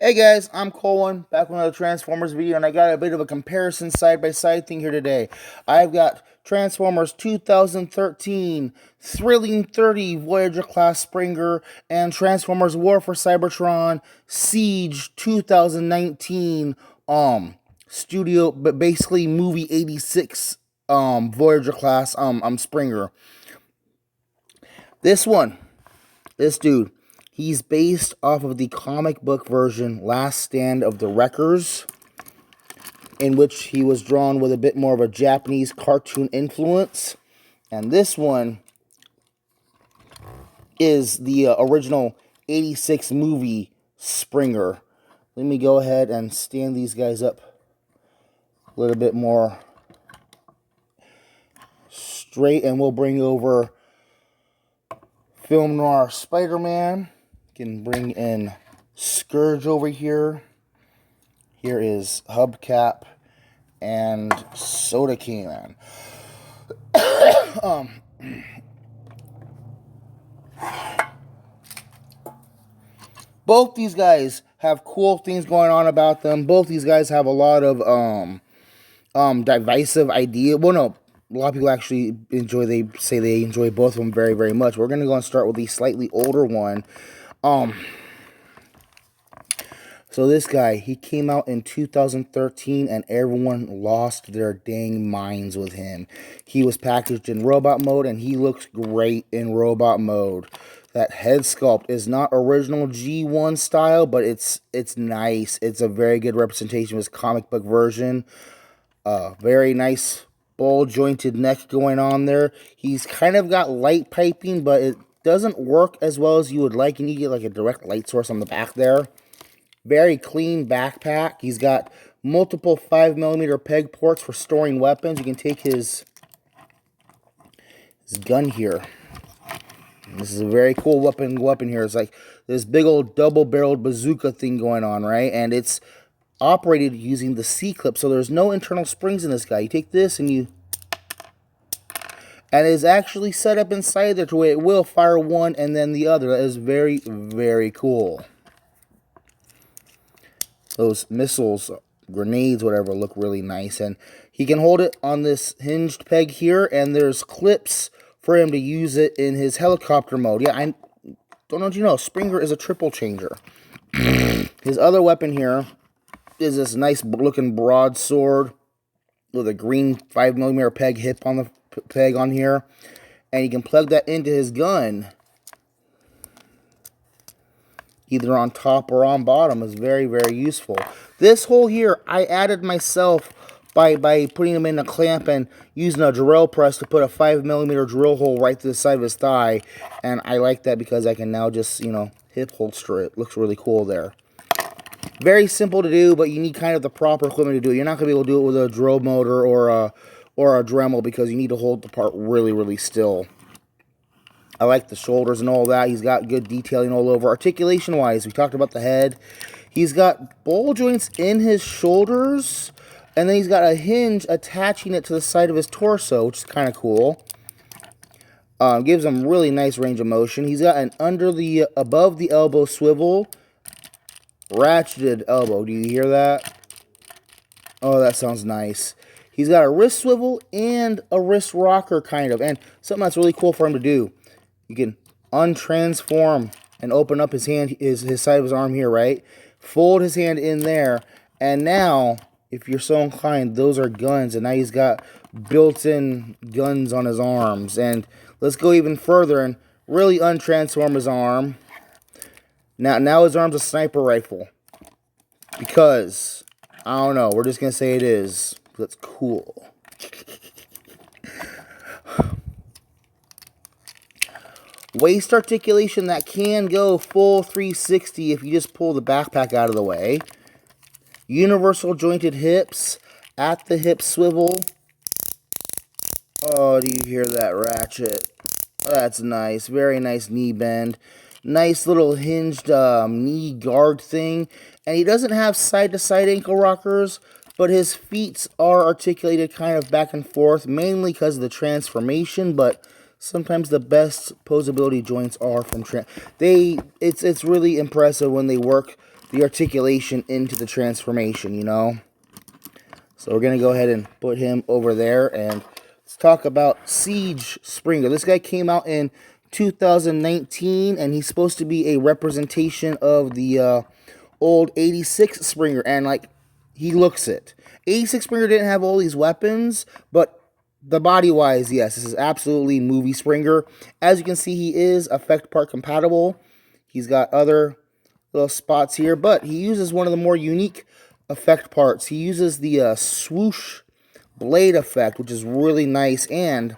Hey guys, I'm Colwen, back with another Transformers video, and I got a bit of a comparison side-by-side thing here today. I've got Transformers 2013, Thrilling 30 Voyager Class Springer, and Transformers War for Cybertron Siege 2019, studio, but basically movie 86, Voyager Class, Springer. This one, this dude, he's based off of the comic book version Last Stand of the Wreckers, in which he was drawn with a bit more of a Japanese cartoon influence. And this one is the original 86 movie Springer. Let me go ahead and stand these guys up a little bit more straight, and we'll bring over Film Noir Spider-Man. Can bring in Scourge over here. Here is Hubcap and Soda Can. Both these guys have cool things going on about them. Both these guys have a lot of divisive idea. Well, no, a lot of people actually enjoy. They say they enjoy both of them very, very much. We're gonna go and start with the slightly older one. So this guy, he came out in 2013, and everyone lost their dang minds with him. He was packaged in robot mode, and he looks great in robot mode. That head sculpt is not original G1 style, but it's nice. It's a very good representation of his comic book version. Very nice ball-jointed neck going on there. He's kind of got light piping, but it doesn't work as well as you would like, and you get like a direct light source on the back there. Very clean backpack. He's got multiple 5mm peg ports for storing weapons. You can take his gun here. This is a very cool weapon here. It's like this big old double-barreled bazooka thing going on, right? And it's operated using the C-clip, so there's no internal springs in this guy. You take this and it's actually set up inside there to where it will fire one and then the other. That is very, very cool. Those missiles, grenades, whatever, look really nice. And he can hold it on this hinged peg here, and there's clips for him to use it in his helicopter mode. Yeah, I don't know if you know, Springer is a triple changer. His other weapon here is this nice looking broadsword with a green 5mm peg hip on the peg on here. And you can plug that into his gun, either on top or on bottom. Is very, very useful. This hole here, I added myself by putting him in a clamp and using a drill press to put a 5mm drill hole right to the side of his thigh. And I like that because I can now just, hip holster it. Looks really cool there. Very simple to do, but you need kind of the proper equipment to do it. You're not going to be able to do it with a drill motor or a Dremel, because you need to hold the part really, really still. I like the shoulders and all that. He's got good detailing all over. Articulation-wise, we talked about the head. He's got ball joints in his shoulders, and then he's got a hinge attaching it to the side of his torso, which is kind of cool. Gives him really nice range of motion. He's got an above the elbow swivel, ratcheted elbow. Do you hear that? Oh, that sounds nice. He's got a wrist swivel and a wrist rocker, kind of, and something that's really cool for him to do. You can untransform and open up his hand, his side of his arm here, right? Fold his hand in there, and now, if you're so inclined, those are guns, and now he's got built-in guns on his arms. And let's go even further and really untransform his arm. Now his arm's a sniper rifle, because, I don't know, we're just going to say it is. That's cool. Waist articulation that can go full 360 if you just pull the backpack out of the way. Universal jointed hips at the hip swivel. Oh, do you hear that ratchet? That's nice. Very nice knee bend. Nice little hinged knee guard thing. And he doesn't have side-to-side ankle rockers, but his feet are articulated kind of back and forth, mainly because of the transformation, but sometimes the best posability joints are from it's really impressive when they work the articulation into the transformation, you know. So we're going to go ahead and put him over there, and let's talk about Siege Springer. This guy came out in 2019, and he's supposed to be a representation of the old 86 Springer, and like, he looks it. 86 Springer didn't have all these weapons, but the body-wise, yes, this is absolutely movie Springer. As you can see, he is effect part compatible. He's got other little spots here, but he uses one of the more unique effect parts. He uses the swoosh blade effect, which is really nice, and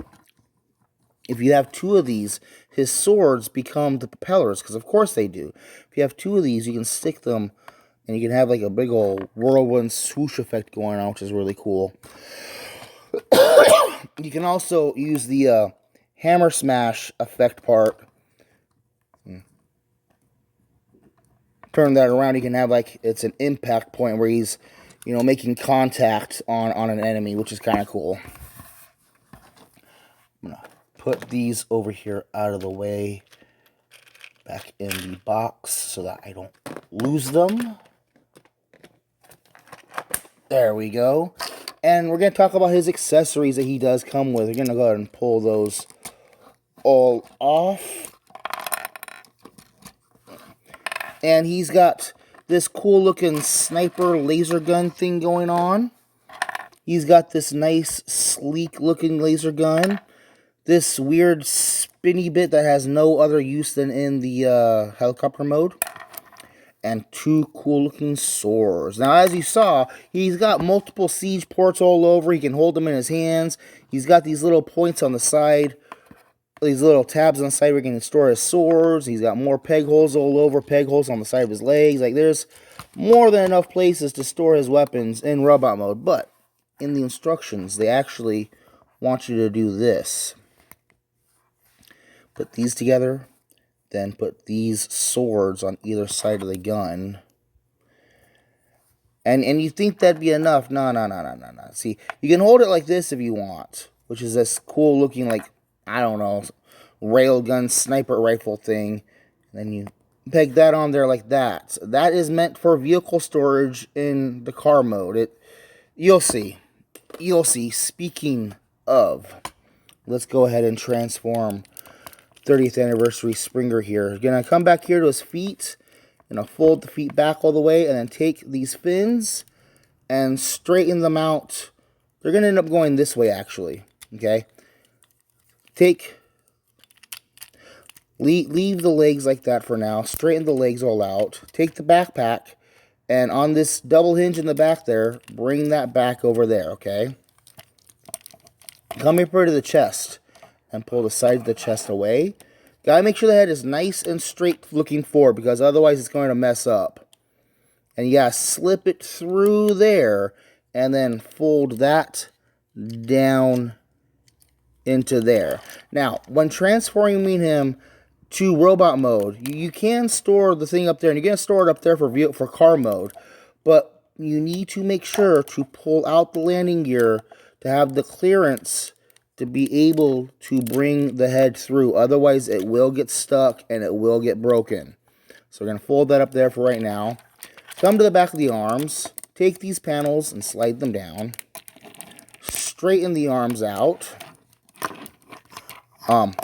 if you have two of these, his swords become the propellers, because of course they do. If you have two of these, you can stick them, and you can have like a big old whirlwind swoosh effect going on, which is really cool. You can also use the hammer smash effect part. Turn that around, you can have like, it's an impact point where he's, you know, making contact on an enemy, which is kind of cool. I'm going to put these over here out of the way, back in the box, so that I don't lose them. There we go. And we're going to talk about his accessories that he does come with. We're going to go ahead and pull those all off. And he's got this cool looking sniper laser gun thing going on. He's got this nice sleek looking laser gun. This weird spinny bit that has no other use than in the helicopter mode. And two cool looking swords. Now, as you saw, he's got multiple siege ports all over. He can hold them in his hands. He's got these little points on the side. These little tabs on the side where he can store his swords. He's got more peg holes all over, peg holes on the side of his legs. Like, there's more than enough places to store his weapons in robot mode. But in the instructions, they actually want you to do this. Put these together, then put these swords on either side of the gun. And you think that'd be enough. No. See, you can hold it like this if you want, which is this cool looking, like, I don't know, railgun sniper rifle thing. And then you peg that on there like that. So that is meant for vehicle storage in the car mode. You'll see. You'll see. Speaking of, let's go ahead and transform 30th anniversary Springer here. You're going to come back here to his feet. Going to fold the feet back all the way, and then take these fins and straighten them out. They're going to end up going this way, actually. Okay? Leave the legs like that for now. Straighten the legs all out. Take the backpack, and on this double hinge in the back there, bring that back over there, okay? Come here to the chest, and pull the side of the chest away. Gotta make sure the head is nice and straight looking forward, because otherwise it's going to mess up. And you gotta slip it through there, and then fold that down into there. Now, when transforming him to robot mode, you can store the thing up there, and you're going to store it up there for car mode, but you need to make sure to pull out the landing gear to have the clearance to be able to bring the head through. Otherwise, it will get stuck and it will get broken. So we're going to fold that up there for right now. Come to the back of the arms, take these panels and slide them down. Straighten the arms out.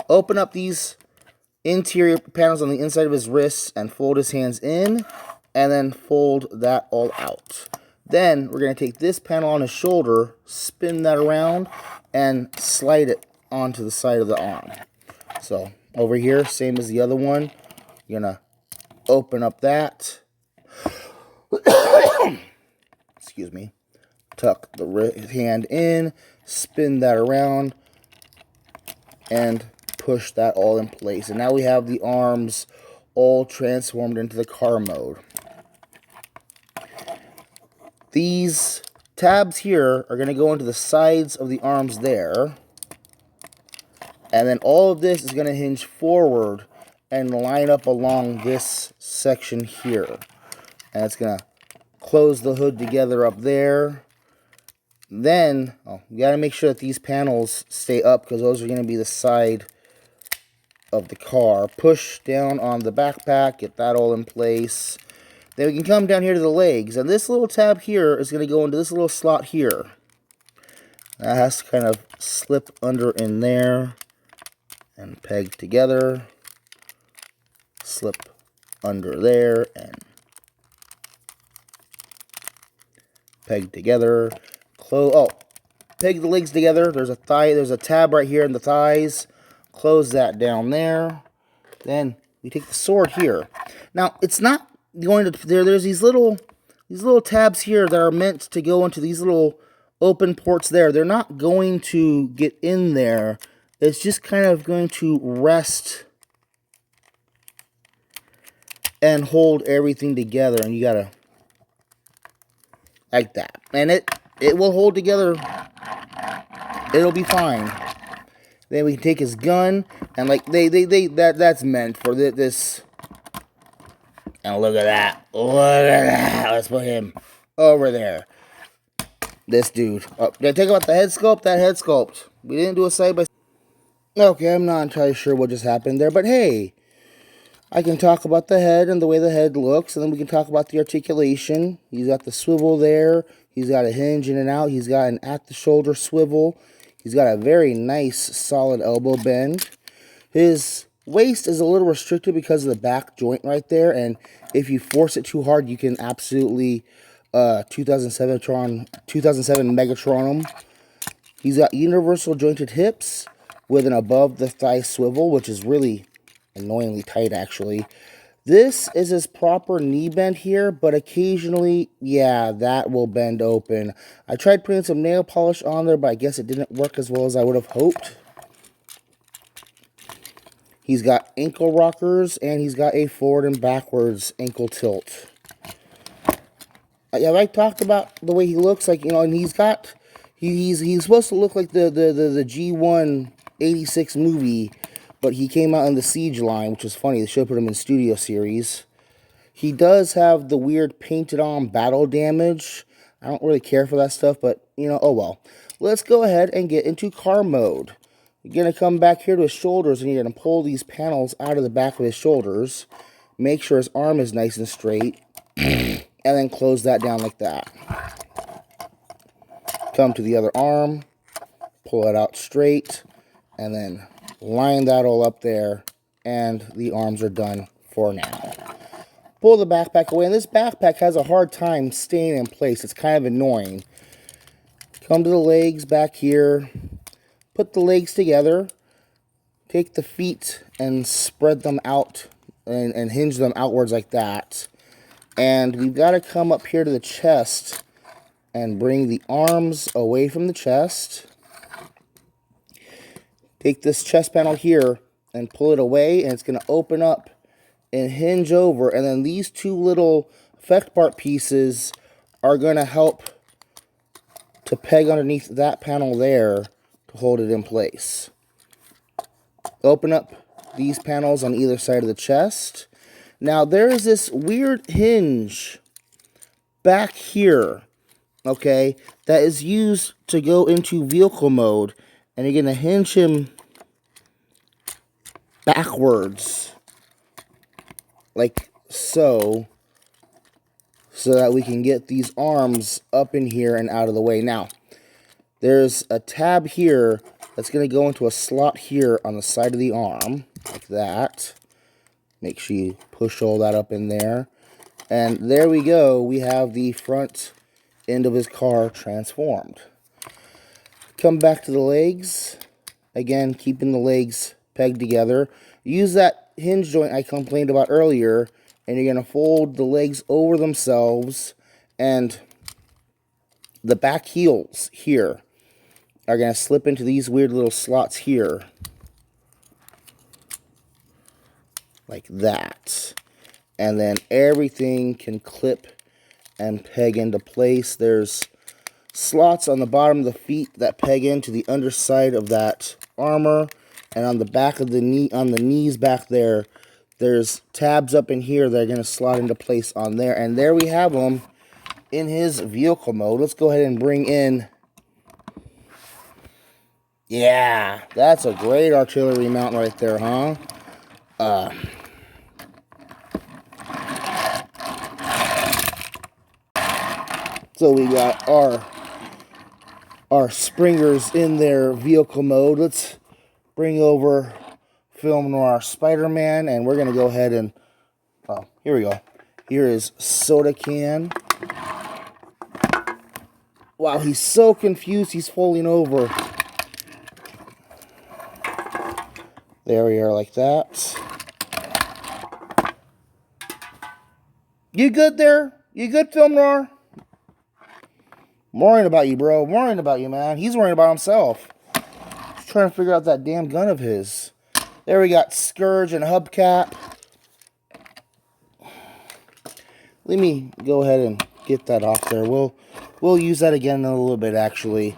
Open up these interior panels on the inside of his wrists and fold his hands in, and then fold that all out. Then we're going to take this panel on his shoulder, spin that around, and slide it onto the side of the arm. So over here, same as the other one, you're going to open up that. Excuse me. Tuck the hand in, spin that around, and push that all in place. And now we have the arms all transformed into the car mode. These tabs here are going to go into the sides of the arms there. And then all of this is going to hinge forward and line up along this section here. And it's going to close the hood together up there. Then, you got to make sure that these panels stay up, because those are going to be the side of the car. Push down on the backpack, get that all in place. Then we can come down here to the legs. And this little tab here is going to go into this little slot here. That has to kind of slip under in there and peg together. Slip under there and peg together. Peg the legs together. There's a tab right here in the thighs. Close that down there. Then we take the sword here. Now it's not going to there's these little tabs here that are meant to go into these little open ports there. They're not going to get in there. It's just kind of going to rest and hold everything together, and you gotta like that. And it will hold together. It'll be fine. Then we can take his gun, and like that's meant for this. And look at that. Look at that. Let's put him over there. This dude. Oh, did I take about the head sculpt? That head sculpt. We didn't do a side by side. Okay, I'm not entirely sure what just happened there, but hey, I can talk about the head and the way the head looks, and then we can talk about the articulation. He's got the swivel there. He's got a hinge in and out. He's got an at-the-shoulder swivel. He's got a very nice, solid elbow bend. His waist is a little restricted because of the back joint right there, and if you force it too hard, you can absolutely 2007 Megatron him. He's got universal jointed hips with an above-the-thigh swivel, which is really annoyingly tight, actually. This is his proper knee bend here, but occasionally, yeah, that will bend open. I tried putting some nail polish on there, but I guess it didn't work as well as I would have hoped. He's got ankle rockers, and he's got a forward and backwards ankle tilt. Yeah, I talked about the way he looks, like, you know, and he's supposed to look like the G1 86 movie, but he came out in the Siege line, which is funny. They should have put him in Studio Series. He does have the weird painted-on battle damage. I don't really care for that stuff, but, you know, oh well. Let's go ahead and get into car mode. You're going to come back here to his shoulders, and you're going to pull these panels out of the back of his shoulders. Make sure his arm is nice and straight, and then close that down like that. Come to the other arm, pull it out straight, and then line that all up there, and the arms are done for now. Pull the backpack away, and this backpack has a hard time staying in place. It's kind of annoying. Come to the legs back here, put the legs together, take the feet and spread them out and hinge them outwards like that. And we've got to come up here to the chest and bring the arms away from the chest. Take this chest panel here and pull it away, and it's going to open up and hinge over. And then these two little effect part pieces are going to help to peg underneath that panel there to hold it in place. Open up these panels on either side of the chest. Now there is this weird hinge back here, okay, that is used to go into vehicle mode. And you're going to hinge him backwards, like so that we can get these arms up in here and out of the way. Now, there's a tab here that's going to go into a slot here on the side of the arm, like that. Make sure you push all that up in there. And there we go. We have the front end of his car transformed. Come back to the legs. Again, keeping the legs pegged together. Use that hinge joint I complained about earlier, and you're going to fold the legs over themselves, and the back heels here are going to slip into these weird little slots here. Like that. And then everything can clip and peg into place. There's slots on the bottom of the feet that peg into the underside of that armor, and on the back of the knee, on the knees back there, there's tabs up in here that are going to slot into place on there. And there we have him in his vehicle mode. Let's go ahead and bring in, yeah, that's a great artillery mount right there, huh? So we got our springers in their vehicle mode. Let's bring over Film Noir Spider-Man, and we're going to go ahead and, oh, here we go. Here is Soda Can. Wow, he's so confused, he's falling over. There we are, like that. You good there? You good, Film Noir? I'm worrying about you, bro. I'm worrying about you, man. He's worrying about himself. He's trying to figure out that damn gun of his. There we got Scourge and Hubcap. Let me go ahead and get that off there. We'll use that again in a little bit, actually.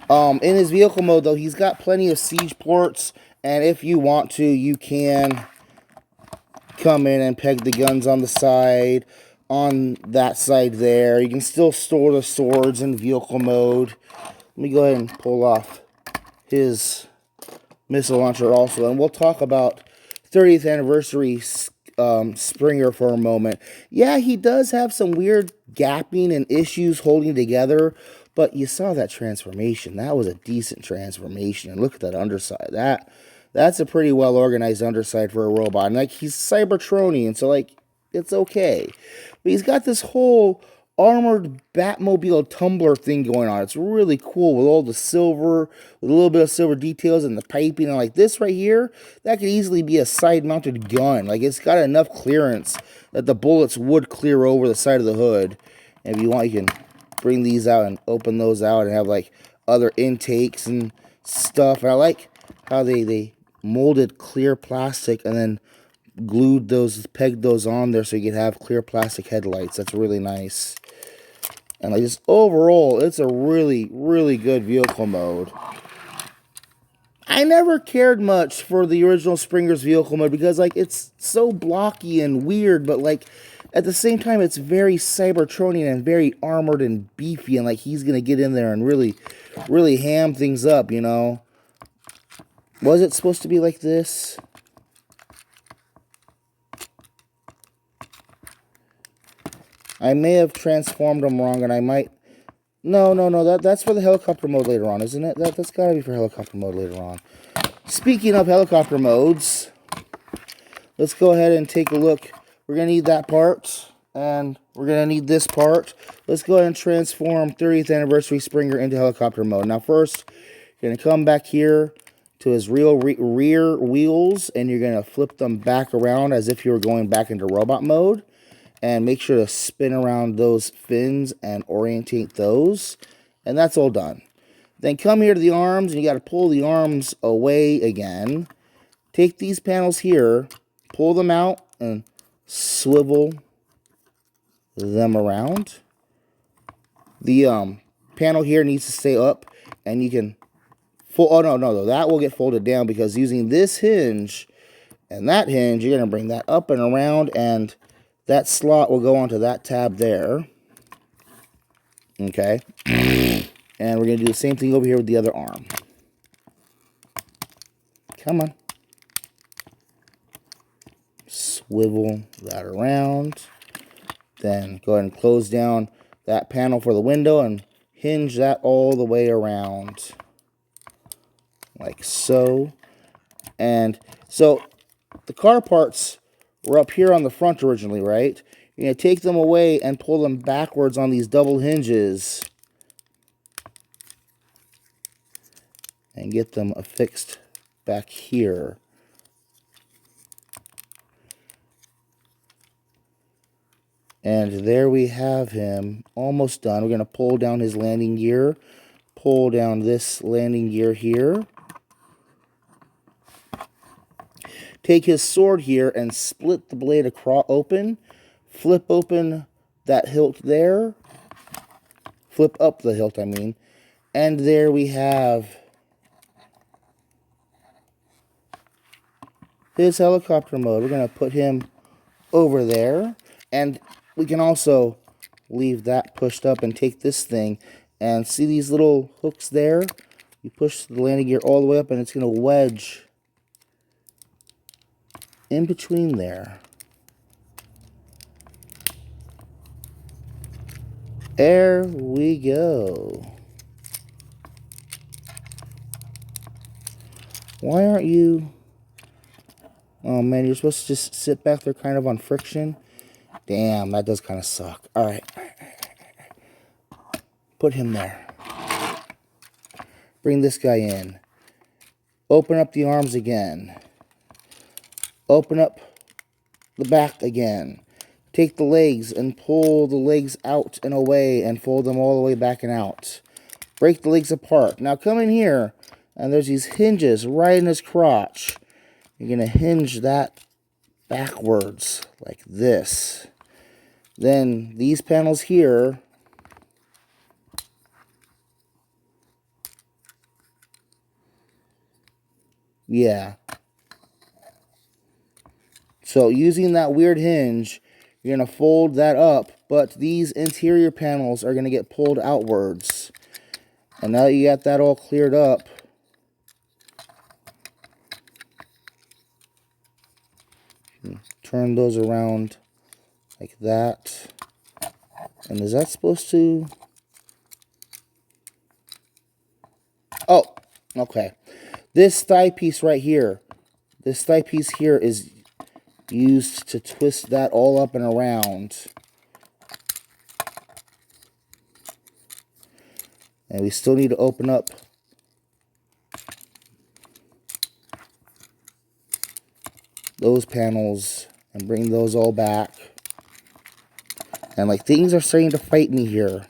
In his vehicle mode, though, he's got plenty of siege ports, and if you want to, you can come in and peg the guns on the side, on that side there. You can still store the swords in vehicle mode. Let me go ahead and pull off his missile launcher also, and we'll talk about 30th anniversary Springer for a moment. Yeah, he does have some weird gapping and issues holding together, but you saw that transformation. That was a decent transformation, and look at that underside. That's a pretty well organized underside for a robot. And like, he's Cybertronian, so like, it's okay. But he's got this whole armored Batmobile tumbler thing going on. It's really cool with all the silver, with a little bit of silver details and the piping. And like this right here, that could easily be a side-mounted gun. Like, it's got enough clearance that the bullets would clear over the side of the hood. And if you want, you can bring these out and open those out and have like other intakes and stuff. And I like how they molded clear plastic and then pegged those on there so you could have clear plastic headlights. That's really nice. And like, just overall, it's a really, really good vehicle mode. I never cared much for the original Springer's vehicle mode because like, it's so blocky and weird, but like, at the same time, it's very Cybertronian and very armored and beefy, and like, he's gonna get in there and really, really ham things up, you know? Was it supposed to be like this? I may have transformed him wrong, and I might... No, that's for the helicopter mode later on, isn't it? That's gotta be for helicopter mode later on. Speaking of helicopter modes, let's go ahead and take a look. We're gonna need that part, and we're gonna need this part. Let's go ahead and transform 30th Anniversary Springer into helicopter mode. Now first, you're gonna come back here to his rear wheels, and you're going to flip them back around as if you were going back into robot mode, and make sure to spin around those fins and orientate those, and that's all done. Then come here to the arms, and you got to pull the arms away again. Take these panels here, pull them out, and swivel them around. The panel here needs to stay up, and you can oh, no, that will get folded down because using this hinge and that hinge, you're going to bring that up and around, and that slot will go onto that tab there. Okay. And we're going to do the same thing over here with the other arm. Come on. Swivel that around. Then go ahead and close down that panel for the window and hinge that all the way around. Like so. And so the car parts were up here on the front originally, right? You're going to take them away and pull them backwards on these double hinges and get them affixed back here. And there we have him, almost done. We're going to pull down his landing gear, pull down this landing gear here. Take his sword here and split the blade across open. Flip open that hilt there. Flip up the hilt, I mean. And there we have his helicopter mode. We're going to put him over there. And we can also leave that pushed up and take this thing. And see these little hooks there? You push the landing gear all the way up and it's going to wedge in between there. There we go. Why aren't you... Oh man, you're supposed to just sit back there kind of on friction. Damn, that does kind of suck. Alright. Put him there. Bring this guy in. Open up the arms again. Open up the back again. Take the legs and pull the legs out and away and fold them all the way back and out. Break the legs apart. Now come in here, and there's these hinges right in his crotch. You're going to hinge that backwards like this. Then these panels here, yeah. So using that weird hinge, you're going to fold that up, but these interior panels are going to get pulled outwards. And now that you got that all cleared up, turn those around like that. And is that supposed to... Oh, okay. This thigh piece right here, this thigh piece here is used to twist that all up and around. And we still need to open up those panels and bring those all back. And like things are starting to fight me here.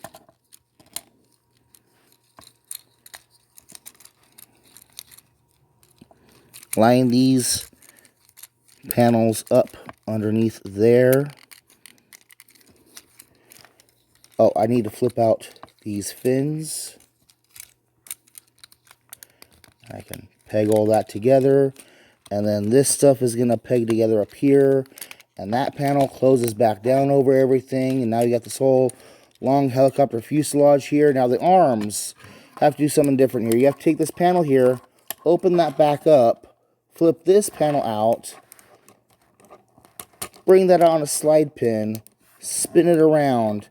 Line these panels up underneath there. Oh, I need to flip out these fins. I can peg all that together. And then this stuff is going to peg together up here. And that panel closes back down over everything. And now you got this whole long helicopter fuselage here. Now the arms have to do something different here. You have to take this panel here, open that back up, flip this panel out, bring that on a slide pin, spin it around,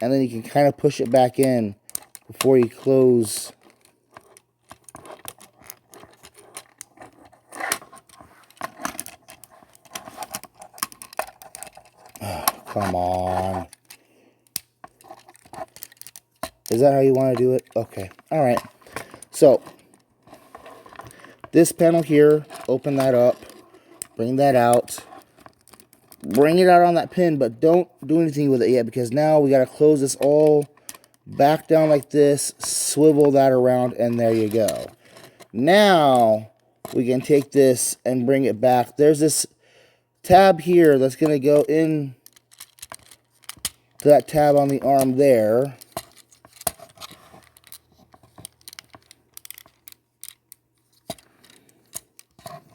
and then you can kind of push it back in before you close. Oh, come on. Is that how you want to do it? Okay. All right. So, this panel here, open that up, bring that out, bring it out on that pin, but don't do anything with it yet, because now we got to close this all back down like this, swivel that around, and there you go. Now we can take this and bring it back. There's this tab here that's going to go in to that tab on the arm there.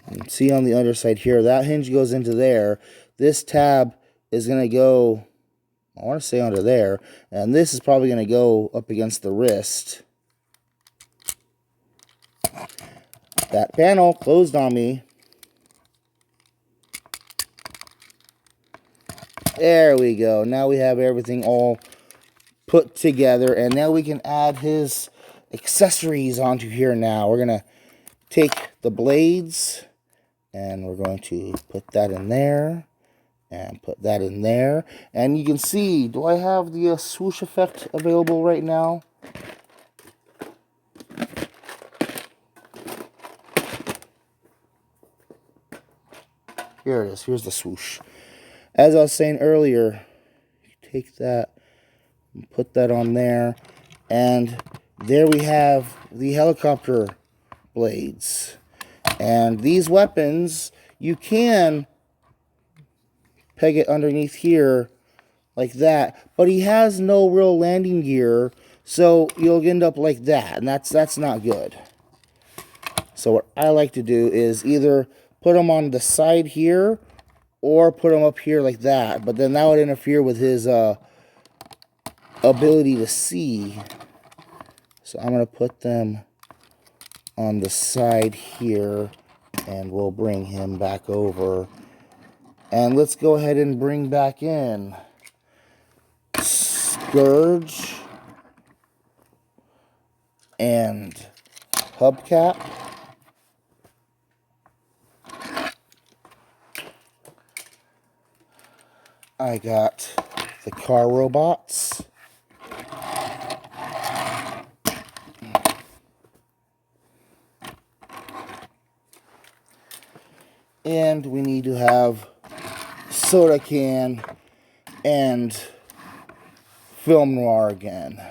And see on the underside here, that hinge goes into there. This tab is going to go, I want to say, under there. And this is probably going to go up against the wrist. That panel closed on me. There we go. Now we have everything all put together. And now we can add his accessories onto here now. We're going to take the blades and we're going to put that in there. And put that in there. And you can see, do I have the swoosh effect available right now? Here it is. Here's the swoosh. As I was saying earlier, take that and put that on there. And there we have the helicopter blades. And these weapons, you can peg it underneath here like that, but he has no real landing gear, so you'll end up like that, and that's not good. So what I like to do is either put him on the side here or put him up here like that, but then that would interfere with his ability to see. So I'm going to put them on the side here, and we'll bring him back over. And let's go ahead and bring back in. gauge and hubcap. I got the car robots. And we need to have soda can and film noir again.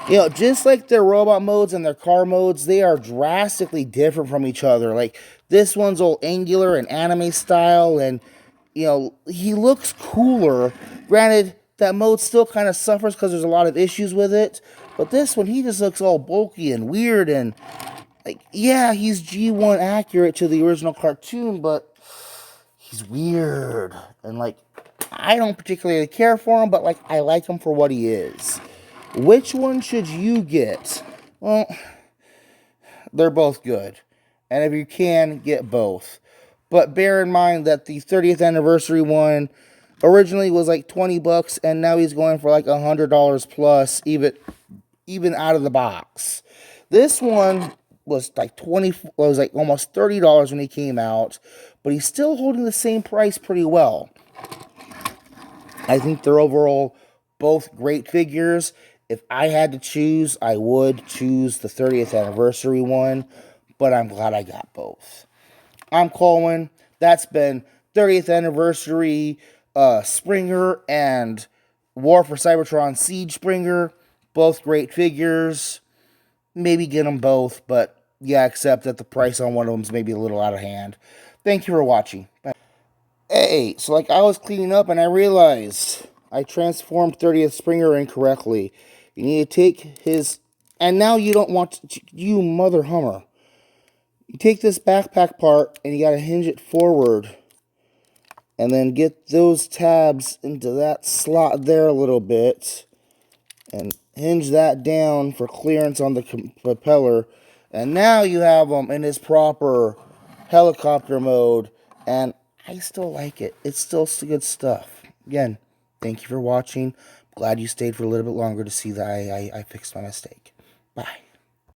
You know, just like their robot modes and their car modes, they are drastically different from each other. Like, this one's all angular and anime style, and, you know, he looks cooler. Granted, that mode still kind of suffers because there's a lot of issues with it. But this one, he just looks all bulky and weird, and, like, yeah, he's G1 accurate to the original cartoon, but he's weird. And, like, I don't particularly care for him, but, like, I like him for what he is. Which one should you get? Well, they're both good. And if you can, get both. But bear in mind that the 30th anniversary one originally was like 20 bucks, and now he's going for like $100 plus, even out of the box. This one was like almost $30 when he came out, but he's still holding the same price pretty well. I think they're overall both great figures. If I had to choose, I would choose the 30th anniversary one, but I'm glad I got both. I'm Colwen. That's been 30th anniversary Springer and War for Cybertron Siege Springer. Both great figures. Maybe get them both, but yeah, except that the price on one of them is maybe a little out of hand. Thank you for watching. Bye. Hey, so like I was cleaning up and I realized I transformed 30th Springer incorrectly. You need to take his... And now you don't want to... You mother hummer. You take this backpack part and you got to hinge it forward. And then get those tabs into that slot there a little bit. And hinge that down for clearance on the propeller. And now you have him in his proper helicopter mode. And I still like it. It's still good stuff. Again, thank you for watching. Glad you stayed for a little bit longer to see that I fixed my mistake. Bye.